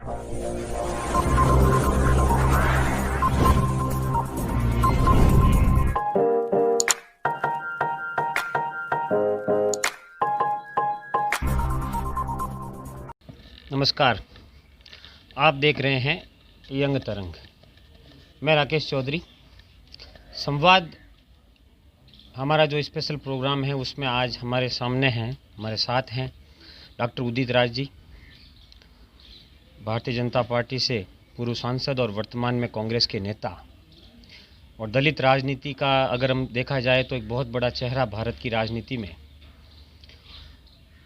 नमस्कार, आप देख रहे हैं यंग तरंग। मैं राकेश चौधरी। संवाद हमारा जो स्पेशल प्रोग्राम है उसमें आज हमारे साथ हैं डॉक्टर उदित राज जी, भारतीय जनता पार्टी से पूर्व सांसद और वर्तमान में कांग्रेस के नेता, और दलित राजनीति का अगर हम देखा जाए तो एक बहुत बड़ा चेहरा भारत की राजनीति में।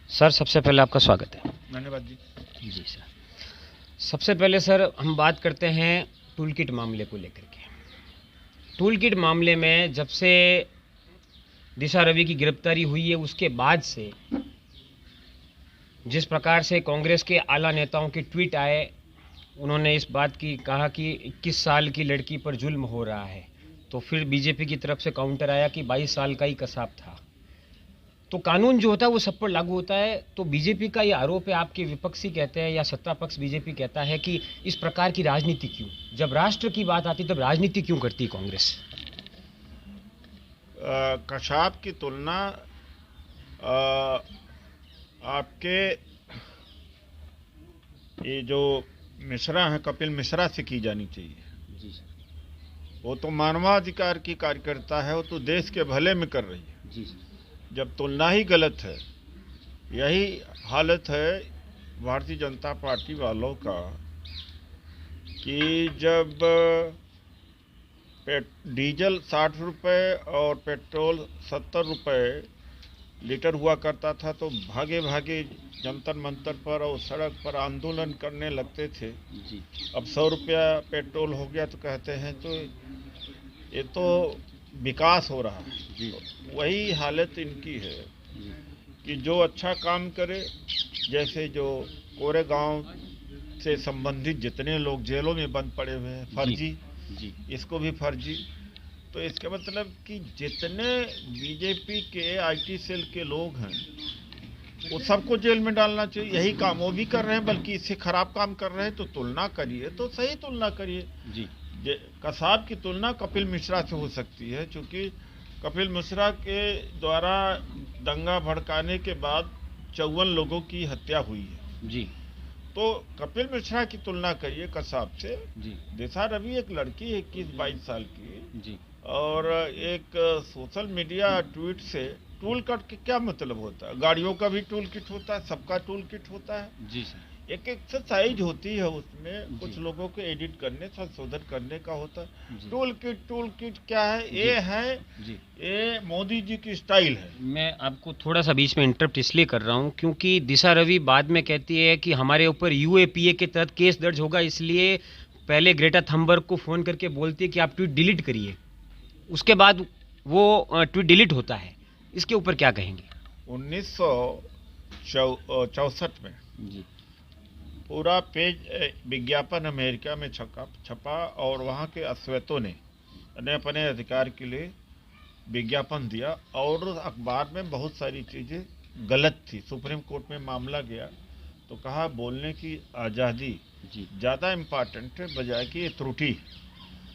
सर, सबसे पहले आपका स्वागत है। धन्यवाद जी। जी सर, सबसे पहले सर हम बात करते हैं टूल किट मामले को लेकर के। टूल किट मामले में जब से दिशा रवि की गिरफ्तारी हुई है उसके बाद से जिस प्रकार से कांग्रेस के आला नेताओं के ट्वीट आए, उन्होंने इस बात की कहा कि 21 साल की लड़की पर जुल्म हो रहा है, तो फिर बीजेपी की तरफ से काउंटर आया कि 22 साल का ही कसाब था। तो कानून जो होता है वो सब पर लागू होता है। तो बीजेपी का ये आरोप है, आपके विपक्षी कहते हैं या सत्ता पक्ष बीजेपी कहता है कि इस प्रकार की राजनीति क्यों, जब राष्ट्र की बात आती तब राजनीति क्यों करती है कांग्रेस? कसाब की तुलना आपके ये जो मिश्रा है कपिल मिश्रा से की जानी चाहिए। जी सर। वो तो मानवाधिकार की कार्यकर्ता है, वो तो देश के भले में कर रही है। जी सर। जब तुलना ही गलत है, यही हालत है भारतीय जनता पार्टी वालों का कि जब डीजल 60 रुपये और पेट्रोल 70 रुपये लीटर हुआ करता था तो भागे भागे जंतर मंतर पर और सड़क पर आंदोलन करने लगते थे। जी। अब 100 रुपया पेट्रोल हो गया तो कहते हैं तो ये तो विकास हो रहा है। जी। तो वही हालत इनकी है जी। कि जो अच्छा काम करे, जैसे जो कोरेगांव से संबंधित जितने लोग जेलों में बंद पड़े हुए हैं फर्जी, जी। इसको भी फर्जी। तो इसका मतलब कि जितने बीजेपी के आईटी सेल के लोग हैं वो सबको जेल में डालना चाहिए। यही काम वो भी कर रहे हैं, बल्कि इससे खराब काम कर रहे हैं। तो तुलना करिए तो सही तुलना करिए। जी। कसाब की तुलना कपिल मिश्रा से हो सकती है, क्योंकि कपिल मिश्रा के द्वारा दंगा भड़काने के बाद 54 लोगों की हत्या हुई है। जी। तो कपिल मिश्रा की तुलना करिए कसाब से। जी। दिशा रवि एक लड़की है 21-22 साल की। जी। और एक सोशल मीडिया ट्वीट से टूल किट के क्या मतलब होता है? गाड़ियों का भी टूल किट होता है, सबका टूल किट होता है। जी सर। एक एक्सरसाइज होती है, उसमें कुछ लोगों को एडिट करने संशोधन करने का होता है। टूल किट क्या है? ये है जी। ये मोदी जी की स्टाइल है। मैं आपको थोड़ा सा बीच में इंटरप्ट इसलिए कर रहा हूँ क्योंकि दिशा रवि बाद में कहती है कि हमारे ऊपर यूएपीए के तहत केस दर्ज होगा, इसलिए पहले ग्रेटा थंबर्ग को फ़ोन करके बोलती है कि आप ट्वीट डिलीट करिए। उसके बाद वो ट्वीट डिलीट होता है। इसके ऊपर क्या कहेंगे? 1964 में जी। पूरा पेज विज्ञापन अमेरिका में छपा और वहाँ के अश्वेतों ने अपने अधिकार के लिए विज्ञापन दिया और अखबार में बहुत सारी चीज़ें गलत थी। सुप्रीम कोर्ट में मामला गया तो कहा बोलने की आज़ादी ज़्यादा इम्पॉर्टेंट है बजाय कि ये त्रुटि।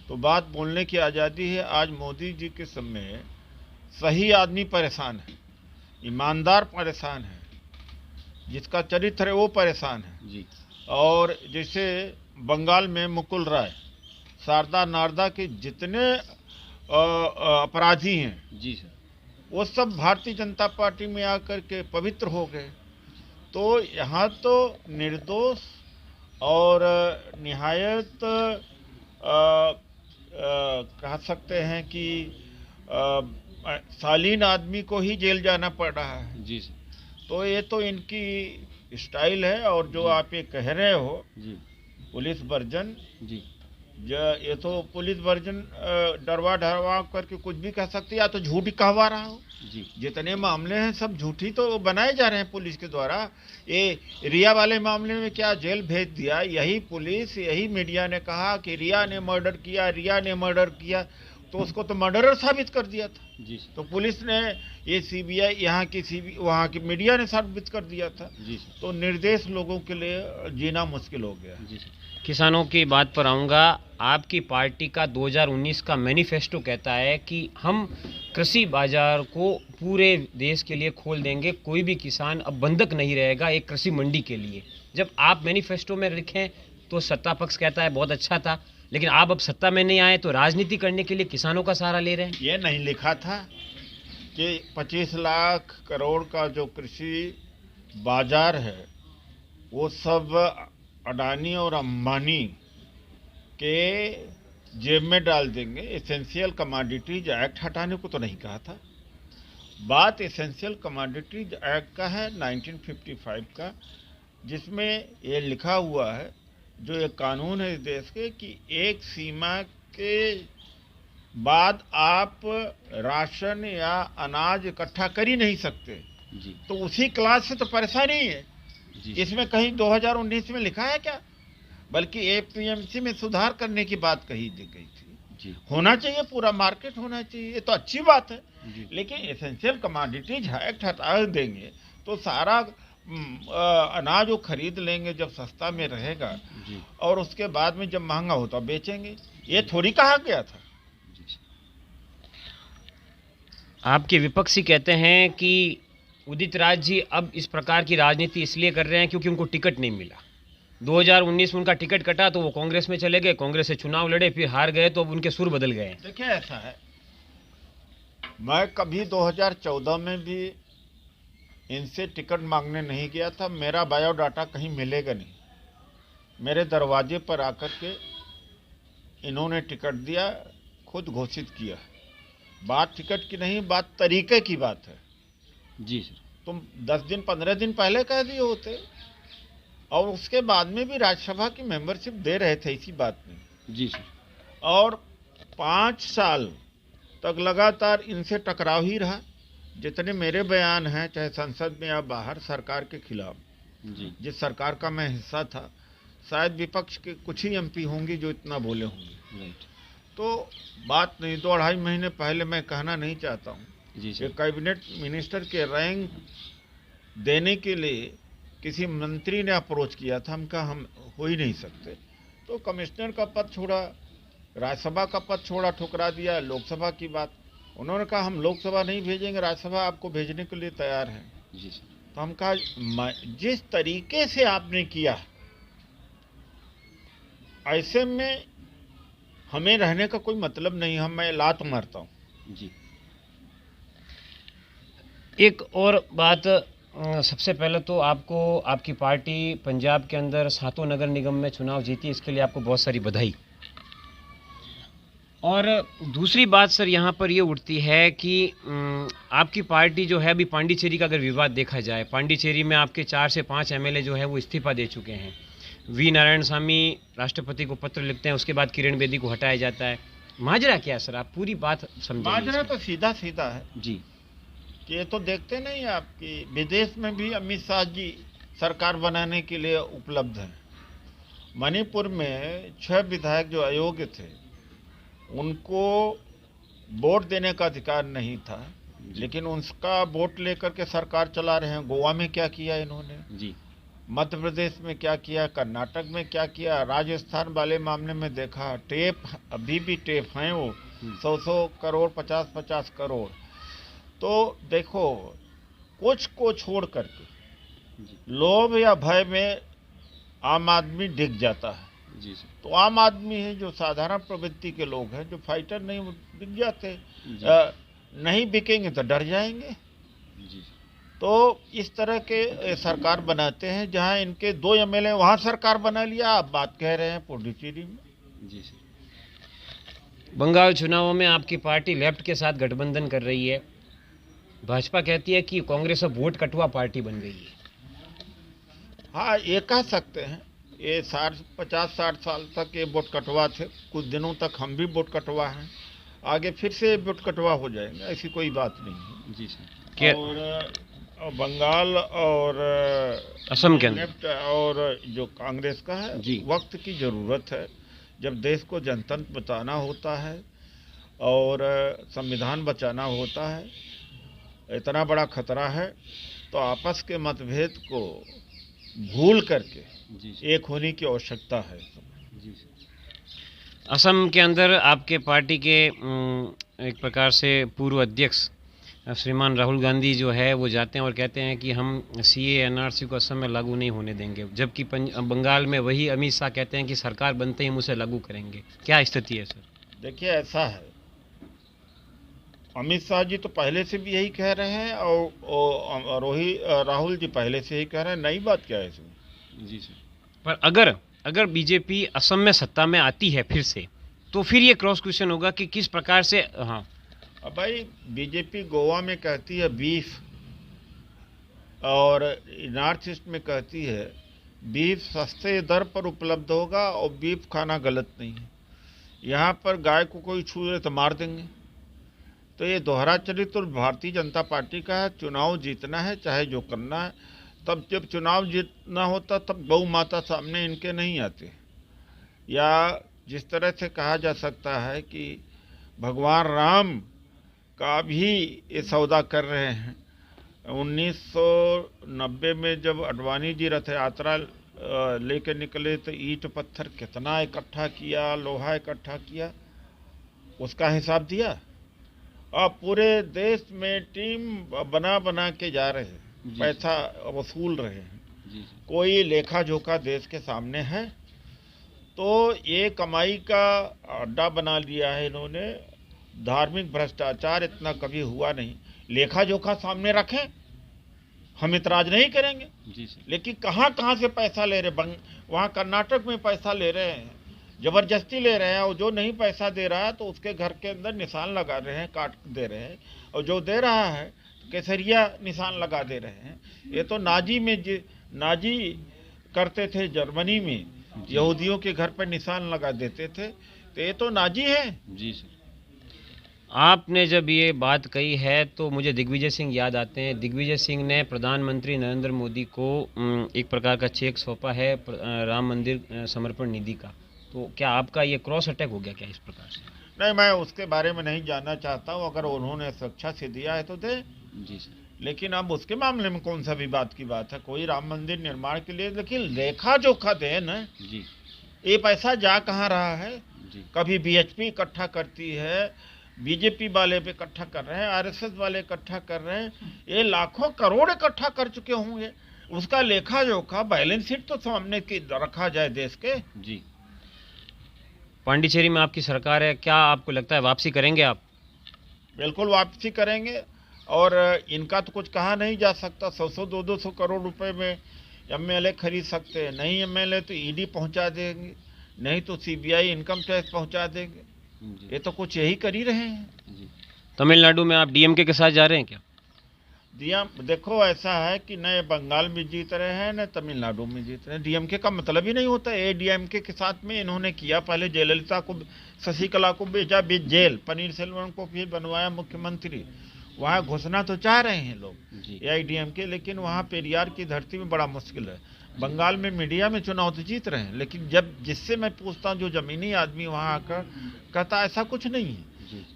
तो बात बोलने की आज़ादी है। आज मोदी जी के समय सही आदमी परेशान है, ईमानदार परेशान है, जिसका चरित्र है वो परेशान है। जी। और जैसे बंगाल में मुकुल राय, शारदा नारदा के जितने अपराधी हैं, जी सर, वो सब भारतीय जनता पार्टी में आकर के पवित्र हो गए। तो यहाँ तो निर्दोष और निहायत कह सकते हैं कि शालीन आदमी को ही जेल जाना पड़ रहा है। जी सर। तो ये तो इनकी स्टाइल है। और जो आप ये कह रहे हो जी। पुलिस वर्जन, जी। ये तो पुलिस वर्जन डरवा ढरवा करके कुछ भी कह सकती है, या तो झूठ कहवा रहा हो। जी। जितने मामले हैं सब झूठी तो बनाए जा रहे हैं पुलिस के द्वारा। ये रिया वाले मामले में क्या जेल भेज दिया, यही पुलिस यही मीडिया ने कहा कि रिया ने मर्डर किया, रिया ने मर्डर किया। तो उसको तो मर्डरर साबित कर दिया था। जी तो पुलिस ने, ये सीबीआई, यहाँ की वहाँ की मीडिया ने साबित कर दिया था। जी तो निर्देश लोगों के लिए जीना मुश्किल हो गया। जी किसानों की बात पर आऊँगा। आपकी पार्टी का 2019 का मैनिफेस्टो कहता है कि हम कृषि बाजार को पूरे देश के लिए खोल देंगे, कोई भी किसान अब बंधक नहीं रहेगा एक कृषि मंडी के लिए। जब आप मैनिफेस्टो में लिखें तो सत्ता पक्ष कहता है बहुत अच्छा था, लेकिन आप अब सत्ता में नहीं आए तो राजनीति करने के लिए किसानों का सहारा ले रहे हैं। ये नहीं लिखा था कि 25 लाख करोड़ का जो कृषि बाजार है वो सब अडानी और अंबानी के जेब में डाल देंगे। एसेंशियल कमोडिटीज एक्ट हटाने को तो नहीं कहा था। बात एसेंशियल कमोडिटीज एक्ट का है 1955 का, जिसमें ये लिखा हुआ है, जो एक कानून है इस देश के, कि एक सीमा के बाद आप राशन या अनाज इकट्ठा कर ही नहीं सकते। जी तो उसी क्लास से तो परेशानी है। इसमें कहीं 2019 में लिखा है क्या? बल्कि एपीएमसी में सुधार करने की बात कही गई थी। जी होना चाहिए, पूरा मार्केट होना चाहिए, ये तो अच्छी बात है। जी लेकिन एसेंशियल कमोडिटीज एक्ट हटा देंगे तो सारा अनाज वो खरीद लेंगे जब सस्ता में रहेगा, जी और उसके बाद में जब महंगा होता बेचेंगे। ये थोड़ी कहा गया था। आपके विपक्षी कहते हैं कि उदित राज जी अब इस प्रकार की राजनीति इसलिए कर रहे हैं क्योंकि उनको टिकट नहीं मिला। 2019 में उनका टिकट कटा तो वो कांग्रेस में चले गए, कांग्रेस से चुनाव लड़े, फिर हार गए, तो अब उनके सुर बदल गए। देखिए, ऐसा है, मैं कभी 2014 में भी इनसे टिकट मांगने नहीं गया था। मेरा बायोडाटा कहीं मिलेगा नहीं। मेरे दरवाजे पर आकर के इन्होंने टिकट दिया, खुद घोषित किया। बात टिकट की नहीं, बात तरीके की बात है। जी सर। तुम 10 दिन 15 दिन पहले कह दिए होते, और उसके बाद में भी राज्यसभा की मेंबरशिप दे रहे थे इसी बात में। जी सर। और 5 साल तक लगातार इनसे टकराव ही रहा। जितने मेरे बयान हैं, चाहे संसद में या बाहर, सरकार के खिलाफ, जी जिस सरकार का मैं हिस्सा था, शायद विपक्ष के कुछ ही एमपी होंगे जो इतना बोले होंगे। राइट। तो बात नहीं, 2-2.5 महीने पहले मैं कहना नहीं चाहता हूँ जी कि सर। कैबिनेट मिनिस्टर के रैंक देने के लिए किसी मंत्री ने अप्रोच किया था। हम कहा हम हो ही नहीं सकते। तो कमिश्नर का पद छोड़ा, राज्यसभा का पद छोड़ा, ठुकरा दिया। लोकसभा की बात, उन्होंने कहा हम लोकसभा नहीं भेजेंगे, राज्यसभा आपको भेजने के लिए तैयार हैं। जी सर। तो हम कहा जिस तरीके से आपने किया, ऐसे में हमें रहने का कोई मतलब नहीं, मैं लात मारता हूँ। जी। एक और बात, सबसे पहले तो आपको आपकी पार्टी पंजाब के अंदर 7 नगर निगम में चुनाव जीती, इसके लिए आपको बहुत सारी बधाई। और दूसरी बात सर यहाँ पर ये उठती है कि आपकी पार्टी जो है, अभी पांडिचेरी का अगर विवाद देखा जाए, पांडिचेरी में आपके 4 से 5 एमएलए जो है वो इस्तीफा दे चुके हैं। वी नारायण स्वामी राष्ट्रपति को पत्र लिखते हैं, उसके बाद किरण बेदी को हटाया जाता है। माजरा क्या है सर, आप पूरी बात समझें। माजरा तो सीधा सीधा है जी, कि ये तो देखते नहीं आप कि विदेश में भी अमित शाह जी सरकार बनाने के लिए उपलब्ध हैं। मणिपुर में 6 विधायक जो अयोग्य थे, उनको वोट देने का अधिकार नहीं था, लेकिन उनका वोट लेकर के सरकार चला रहे हैं। गोवा में क्या किया इन्होंने जी, मध्य प्रदेश में क्या किया, कर्नाटक में क्या किया, राजस्थान वाले मामले में देखा, टेप अभी भी टेप हैं वो 100 करोड़ 50 करोड़। तो देखो, कुछ को छोड़ करके लोभ या भय में आम आदमी डिग जाता है। जी सर। तो आम आदमी है जो साधारण प्रवृत्ति के लोग हैं, जो फाइटर नहीं, वो बिक जाते। नहीं बिकेंगे तो डर जाएंगे। जी। तो इस तरह के सरकार बनाते हैं। जहां इनके 2 एमएलए वहां सरकार बना लिया। आप बात कह रहे हैं पुडुचेरी में। जी सर। बंगाल चुनावों में आपकी पार्टी लेफ्ट के साथ गठबंधन कर रही है। भाजपा कहती है कि कांग्रेस अब वोट कटुआ पार्टी बन गई है। हाँ, ये कह सकते हैं। ये 50-60 साल तक ये वोट कटवा थे। कुछ दिनों तक हम भी वोट कटवा हैं, आगे फिर से वोट कटवा हो जाएंगे, ऐसी कोई बात नहीं है। जी सर। और बंगाल और असम के अंदर लेफ्ट और जो कांग्रेस का है, जी, वक्त की ज़रूरत है। जब देश को जनतंत्र बताना होता है और संविधान बचाना होता है, इतना बड़ा खतरा है, तो आपस के मतभेद को भूल करके एक होने की आवश्यकता है। असम के अंदर आपके पार्टी के एक प्रकार से पूर्व अध्यक्ष श्रीमान राहुल गांधी जो है वो जाते हैं और कहते हैं कि हम सीए एनआरसी को असम में लागू नहीं होने देंगे, जबकि बंगाल में वही अमित शाह कहते हैं कि सरकार बनते ही हम उसे लागू करेंगे। क्या स्थिति है सर? देखिए, ऐसा है, अमित शाह जी तो पहले से भी यही कह रहे हैं और राहुल जी पहले से ही कह रहे हैं, नई बात क्या है इसमें? जी सर। पर अगर बीजेपी असम में सत्ता में आती है फिर से, तो फिर ये क्रॉस क्वेश्चन होगा कि किस प्रकार से। हाँ, अब भाई बीजेपी गोवा में कहती है बीफ और नॉर्थ ईस्ट में कहती है बीफ सस्ते दर पर उपलब्ध होगा और बीफ खाना गलत नहीं है। यहाँ पर गाय को कोई छू ले तो मार देंगे। तो ये दोहरा चरित्र भारतीय जनता पार्टी का है। चुनाव जीतना है, चाहे जो करना है। तब जब चुनाव जीतना होता तब गौ माता सामने इनके नहीं आते। या जिस तरह से कहा जा सकता है कि भगवान राम का भी ये सौदा कर रहे हैं। 1990 में जब अडवाणी जी रथ यात्रा लेके निकले तो ईंट पत्थर कितना इकट्ठा किया, लोहा इकट्ठा किया, उसका हिसाब दिया। अब पूरे देश में टीम बना बना के जा रहे हैं, पैसा वसूल रहे हैं। कोई लेखा जोखा देश के सामने है? तो ये कमाई का अड्डा बना लिया है इन्होंने। धार्मिक भ्रष्टाचार इतना कभी हुआ नहीं। लेखा जोखा सामने रखें, हम इतराज नहीं करेंगे। लेकिन कहाँ कहाँ से पैसा ले रहे? वहाँ कर्नाटक में पैसा ले रहे हैं, जबरदस्ती ले रहे हैं, और जो नहीं पैसा दे रहा है तो उसके घर के अंदर निशान लगा रहे हैं, काट दे रहे हैं, और जो दे रहा है केसरिया निशान लगा दे रहे हैं। ये तो नाजी करते थे जर्मनी में, यहूदियों के घर पर निशान लगा देते थे। तो ये तो नाजी है। जी सर। आपने जब ये बात कही है तो मुझे दिग्विजय सिंह याद आते हैं। दिग्विजय सिंह ने प्रधानमंत्री नरेंद्र मोदी को एक प्रकार का चेक सौंपा है राम मंदिर समर्पण निधि का। तो क्या आपका ये क्रॉस अटैक हो गया क्या इस प्रकार से? नहीं, मैं उसके बारे में नहीं जानना चाहता हूँ। अगर उन्होंने स्वेच्छा से दिया है तो दे। जी सर। लेकिन अब उसके मामले में कौन सा विवाद की बात है? कोई राम मंदिर निर्माण के लिए, लेकिन लेखा जोखा दे ना जी। ये पैसा जा कहाँ रहा है? जी। कभी बीएचपी इकट्ठा करती है, बीजेपी वाले पे इकट्ठा कर रहे हैं, आरएसएस वाले इकट्ठा कर रहे हैं, ये लाखों करोड़ इकट्ठा कर चुके होंगे। उसका लेखा जोखा बैलेंस शीट तो सामने की रखा जाए देश के। जी। पांडिचेरी में आपकी सरकार है, क्या आपको लगता है वापसी करेंगे आप? बिल्कुल वापसी करेंगे। और इनका तो कुछ कहा नहीं जा सकता। 100-100 200 करोड़ रुपए में एमएलए खरीद सकते हैं। नहीं एमएलए तो ईडी पहुंचा देंगे, नहीं तो सीबीआई इनकम टैक्स पहुंचा देंगे। ये तो कुछ यही कर ही रहे हैं। तमिलनाडु में आप डीएमके के साथ जा रहे हैं क्या? देखो, ऐसा है कि न बंगाल में जीत रहे हैं न तमिलनाडु में जीत रहे हैं। डीएमके का मतलब ही नहीं होता। एडीएमके के साथ में इन्होंने किया। पहले जयललिता को, शशिकला को भेजा बीच जेल, पनीरसेल्वम को फिर बनवाया मुख्यमंत्री। वहाँ घुसना तो चाह रहे हैं लोग एआईडीएमके, लेकिन वहाँ पेरियार की धरती में बड़ा मुश्किल है। बंगाल में मीडिया में चुनाव तो जीत रहे हैं, लेकिन जब जिससे मैं पूछता हूँ, जो जमीनी आदमी वहाँ आकर कहता ऐसा कुछ नहीं है।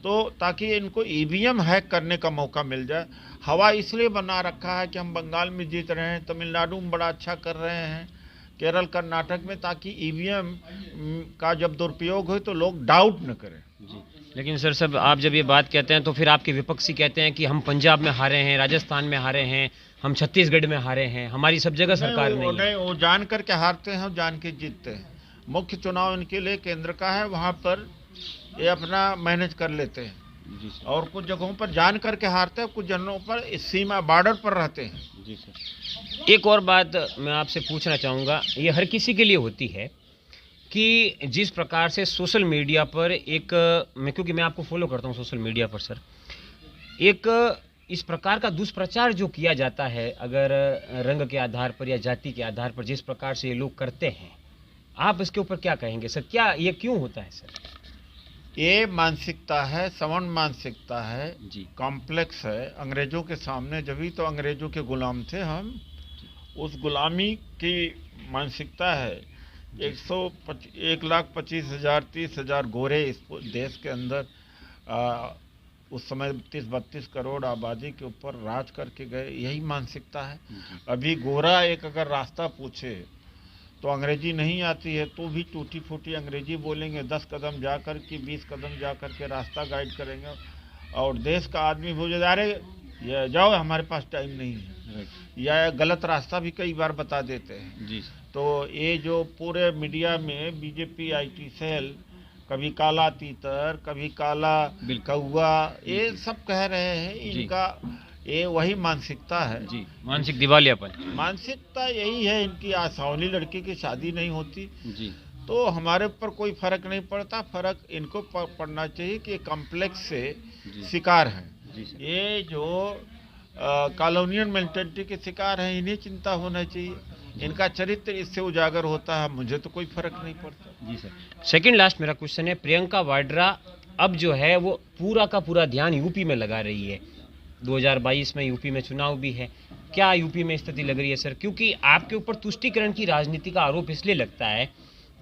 तो ताकि इनको ईवीएम हैक करने का मौका मिल जाए। हवा इसलिए बना रखा है कि हम बंगाल में जीत रहे हैं, तमिलनाडु में बड़ा अच्छा कर रहे हैं, केरल कर्नाटक में, ताकि ईवीएम का जब दुरुपयोग हो तो लोग डाउट न करें। लेकिन सर साहब, आप जब ये बात कहते हैं तो फिर आपके विपक्षी कहते हैं कि हम पंजाब में हारे हैं, राजस्थान में हारे हैं, हम छत्तीसगढ़ में हारे हैं, हमारी सब जगह सरकार नहीं है। वो जान करके हारते हैं, जान के जीतते हैं। मुख्य चुनाव इनके लिए केंद्र का है, वहाँ पर ये अपना मैनेज कर लेते हैं। और कुछ जगहों पर जान करके हारते हैं, कुछ जगहों पर सीमा बॉर्डर पर रहते हैं। जी सर। एक और बात मैं आपसे पूछना चाहूँगा, ये हर किसी के लिए होती है कि जिस प्रकार से सोशल मीडिया पर क्योंकि मैं आपको फॉलो करता हूँ सोशल मीडिया पर सर, एक इस प्रकार का दुष्प्रचार जो किया जाता है, अगर रंग के आधार पर या जाति के आधार पर जिस प्रकार से ये लोग करते हैं, आप इसके ऊपर क्या कहेंगे सर? क्या ये क्यों होता है सर? ये मानसिकता है, सवर्ण मानसिकता है जी, कॉम्प्लेक्स है। अंग्रेजों के सामने, जब ही तो अंग्रेजों के गुलाम थे हम, उस गुलामी की मानसिकता है। 1,25,000 30,000 गोरे इस देश के अंदर उस समय 30-32 करोड़ आबादी के ऊपर राज करके गए, यही मानसिकता है। अभी गोरा एक अगर रास्ता पूछे तो अंग्रेजी नहीं आती है तो भी टूटी फूटी अंग्रेजी बोलेंगे, 10 कदम जा कर के 20 कदम जा कर के रास्ता गाइड करेंगे। और देश का आदमी बोल जाए अरे ये जाओ हमारे पास टाइम नहीं है, या गलत रास्ता भी कई बार बता देते हैं जी। तो ये जो पूरे मीडिया में बीजेपी आईटी सेल, कभी काला तीतर, कभी काला कौआ, ये सब कह रहे हैं, इनका ये वही मानसिकता है जी, मानसिक दिवालियापन। मानसिकता यही है इनकी। आसावली लड़की की शादी नहीं होती जी, तो हमारे ऊपर कोई फर्क नहीं पड़ता, फर्क इनको पड़ना चाहिए कि कॉम्प्लेक्स से शिकार हैं। ये जो कॉलोनियल मेंटेलिटी के शिकार हैं, इन्हें चिंता होना चाहिए, इनका चरित्र इससे उजागर होता है, मुझे तो कोई फर्क नहीं पड़ता। जी सर। सेकंड लास्ट मेरा क्वेश्चन है, प्रियंका वाड्रा अब जो है वो पूरा का पूरा ध्यान यूपी में लगा रही है, 2022 में यूपी में चुनाव भी है, क्या यूपी में स्थिति लग रही है सर? क्योंकि आपके ऊपर तुष्टीकरण की राजनीति का आरोप इसलिए लगता है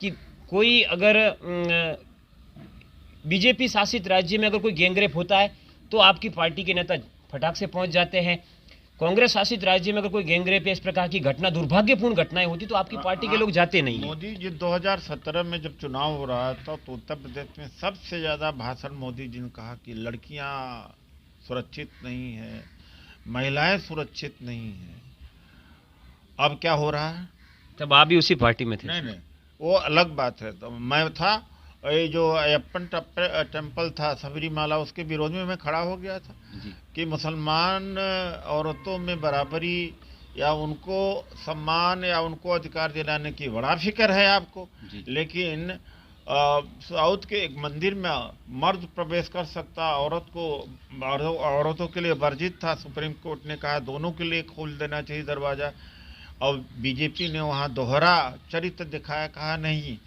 कि कोई अगर बीजेपी शासित राज्य में अगर कोई गैंगरेप होता है तो आपकी पार्टी के नेता फटाक से पहुंच जाते हैं, कांग्रेस शासित राज्य में अगर कोई गैंगरेप या इस प्रकार की घटना, दुर्भाग्यपूर्ण घटनाएं होती तो आपकी पार्टी के लोग जाते नहीं हैं। मोदी जी 2017 में जब चुनाव हो रहा था तो उत्तर प्रदेश में सबसे ज्यादा भाषण मोदी जी ने कहा कि लड़कियां सुरक्षित नहीं है, महिलाएं सुरक्षित नहीं है। अब क्या हो रहा है? तब आप भी उसी पार्टी में थे? नहीं, वो अलग बात है। तो मैं था, ये जो अयप्पन टेम्पल था सबरीमाला, उसके विरोध में मैं खड़ा हो गया था कि मुसलमान औरतों में बराबरी या उनको सम्मान या उनको अधिकार दिलाने की बड़ा फिक्र है आपको, लेकिन साउथ के एक मंदिर में मर्द प्रवेश कर सकता, औरतों के लिए वर्जित था। सुप्रीम कोर्ट ने कहा दोनों के लिए खोल देना चाहिए दरवाज़ा, और बीजेपी ने वहाँ दोहरा चरित्र दिखाया, कहा नहीं,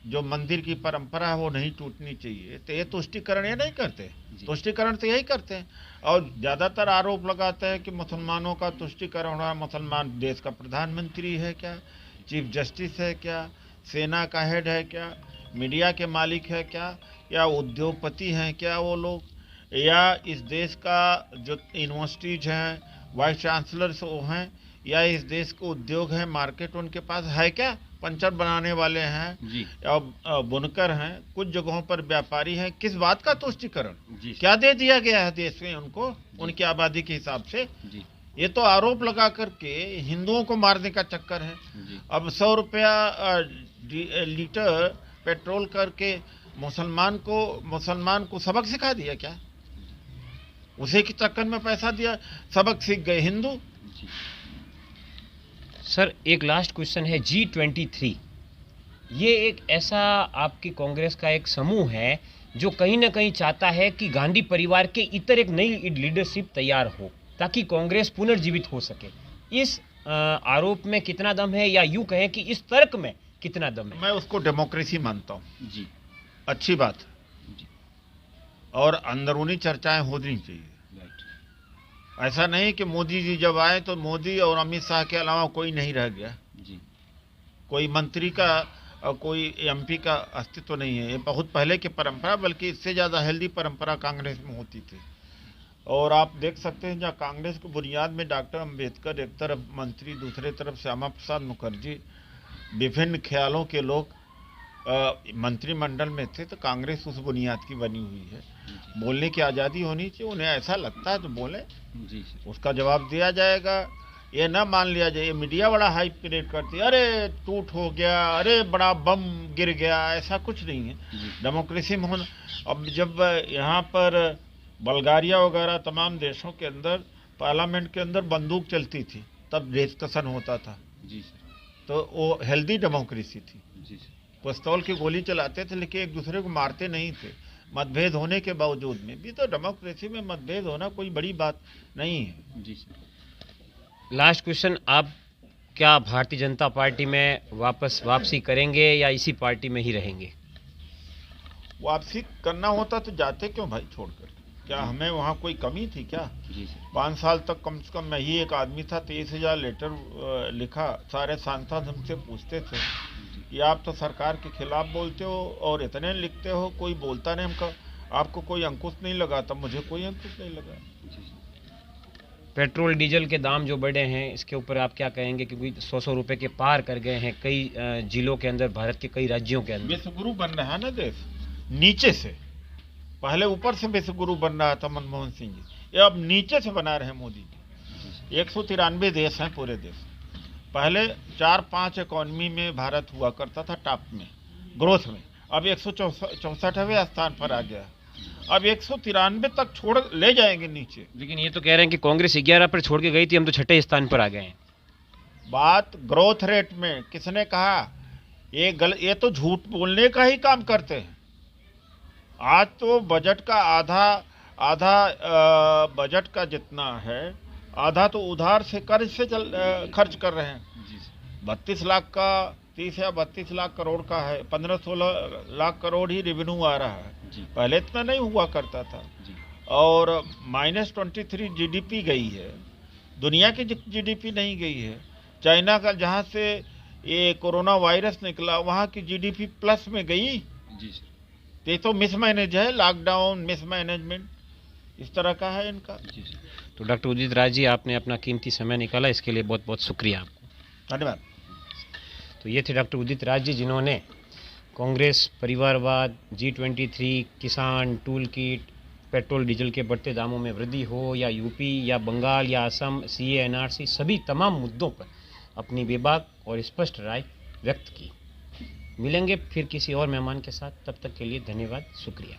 जो मंदिर की परंपरा है वो नहीं टूटनी चाहिए। तो ये तुष्टीकरण ये नहीं करते, तुष्टीकरण तो यही करते हैं। और ज़्यादातर आरोप लगाते हैं कि मुसलमानों का तुष्टीकरण हो रहा है। मुसलमान देश का प्रधानमंत्री है क्या, चीफ जस्टिस है क्या, सेना का हेड है क्या, मीडिया के मालिक है क्या, या उद्योगपति हैं क्या वो लोग, या इस देश का जो यूनिवर्सिटीज हैं वाइस चांसलर्स वो हैं, या इस देश को उद्योग है, मार्केट उनके पास है क्या, पंचर बनाने वाले हैं या बुनकर हैं, कुछ जगहों पर व्यापारी हैं। किस बात का तुष्टीकरण, क्या दे दिया गया है देश में उनको उनकी आबादी के हिसाब से? ये तो आरोप लगा करके हिंदुओं को मारने का चक्कर है। अब 100 रुपया लीटर पेट्रोल करके मुसलमान को सबक सिखा दिया क्या? उसी के चक्कर में पैसा दिया, सबक सीख गए हिंदू। सर एक लास्ट क्वेश्चन है, G23 ये एक ऐसा आपकी कांग्रेस का एक समूह है जो कहीं ना कहीं चाहता है कि गांधी परिवार के इतर एक नई लीडरशिप तैयार हो ताकि कांग्रेस पुनर्जीवित हो सके। इस आरोप में कितना दम है, या यूं कहें कि इस तर्क में कितना दम है? मैं उसको डेमोक्रेसी मानता हूँ जी, अच्छी बात जी, और अंदरूनी चर्चाएं होनी चाहिए। ऐसा नहीं कि मोदी जी जब आए तो मोदी और अमित शाह के अलावा कोई नहीं रह गया जी, कोई मंत्री का और कोई एमपी का अस्तित्व नहीं है। ये बहुत पहले की परंपरा, बल्कि इससे ज़्यादा हेल्दी परंपरा कांग्रेस में होती थी। और आप देख सकते हैं जहाँ कांग्रेस की बुनियाद में डॉक्टर अंबेडकर एक तरफ मंत्री, दूसरे तरफ श्यामा प्रसाद मुखर्जी, विभिन्न ख्यालों के लोग मंत्रिमंडल में थे, तो कांग्रेस उस बुनियाद की बनी हुई है। बोलने की आज़ादी होनी चाहिए, उन्हें ऐसा लगता है तो बोले जी, उसका जवाब दिया जाएगा। ये ना मान लिया जाए, मीडिया बड़ा हाइप क्रिएट करती है, अरे टूट हो गया, अरे बड़ा बम गिर गया, ऐसा कुछ नहीं है डेमोक्रेसी में होना। अब जब यहाँ पर बल्गारिया वगैरह तमाम देशों के अंदर पार्लियामेंट के अंदर बंदूक चलती थी, तब डिस्कशन होता था जी सर, तो वो हेल्दी डेमोक्रेसी थी जी सर। पिस्तौल की गोली चलाते थे लेकिन एक दूसरे को मारते नहीं थे, मतभेद होने के बावजूद में भी। तो डेमोक्रेसी में मतभेद होना कोई बड़ी बात नहीं है जी सर। लास्ट क्वेश्चन, आप क्या भारतीय जनता पार्टी में वापसी करेंगे या इसी पार्टी में ही रहेंगे? वापसी करना होता तो जाते क्यों भाई छोड़कर? क्या हमें वहाँ कोई कमी थी क्या? जी सर। 5 साल तक कम से कम मैं ही एक आदमी था, 23,000 लेटर लिखा, सारे सांसद हमसे पूछते थे कि आप तो सरकार के खिलाफ बोलते हो और इतने लिखते हो, कोई बोलता नहीं। हमका आपको कोई अंकुश नहीं लगा, तब मुझे कोई अंकुश नहीं लगा। पेट्रोल डीजल के दाम जो बढ़े हैं, इसके ऊपर आप क्या कहेंगे? क्योंकि 100 रुपए के पार कर गए हैं कई जिलों के अंदर, भारत के कई राज्यों के अंदर। विश्वगुरु बन रहा है ना देश, नीचे से। पहले ऊपर से विश्वगुरु बन रहा था मनमोहन सिंह जी, ये अब नीचे से बना रहे हैं मोदी जी। 193 देश हैं पूरे देश। पहले 4-5 इकोनॉमी में भारत हुआ करता था टॉप में, ग्रोथ में। अब 164वें स्थान पर आ गया। अब 193 तक छोड़ ले जाएंगे नीचे। लेकिन ये तो कह रहे हैं कि कांग्रेस 11 पर छोड़ के गई थी, हम तो 6ठे स्थान पर आ गए हैं। बात ग्रोथ रेट में किसने कहा? ये तो झूठ बोलने का ही काम करते हैं। आज तो बजट का आधा बजट का जितना है, आधा तो उधार से कर्ज से खर्च कर रहे हैं। 32 लाख का 30 या 32 लाख करोड़ का है, 15-16 लाख करोड़ ही रेवेन्यू आ रहा है। पहले इतना नहीं हुआ करता था। और -23 जीडीपी गई है, दुनिया की जीडीपी नहीं गई है। चाइना का जहाँ से ये कोरोना वायरस निकला, वहाँ की जीडीपी प्लस में गई। ये तो मिसमैनेज है, लॉकडाउन मिसमैनेजमेंट इस तरह का है इनका। तो डॉक्टर उदित राज जी, आपने अपना कीमती समय निकाला, इसके लिए बहुत बहुत शुक्रिया आपको। धन्यवाद। तो ये थे डॉक्टर उदित राज जी, जिन्होंने कांग्रेस, परिवारवाद, G23, किसान, टूल किट, पेट्रोल डीजल के बढ़ते दामों में वृद्धि हो, या यूपी या बंगाल या असम, CA NRC, सभी तमाम मुद्दों पर अपनी बेबाक और स्पष्ट राय व्यक्त की। मिलेंगे फिर किसी और मेहमान के साथ, तब तक के लिए धन्यवाद, शुक्रिया।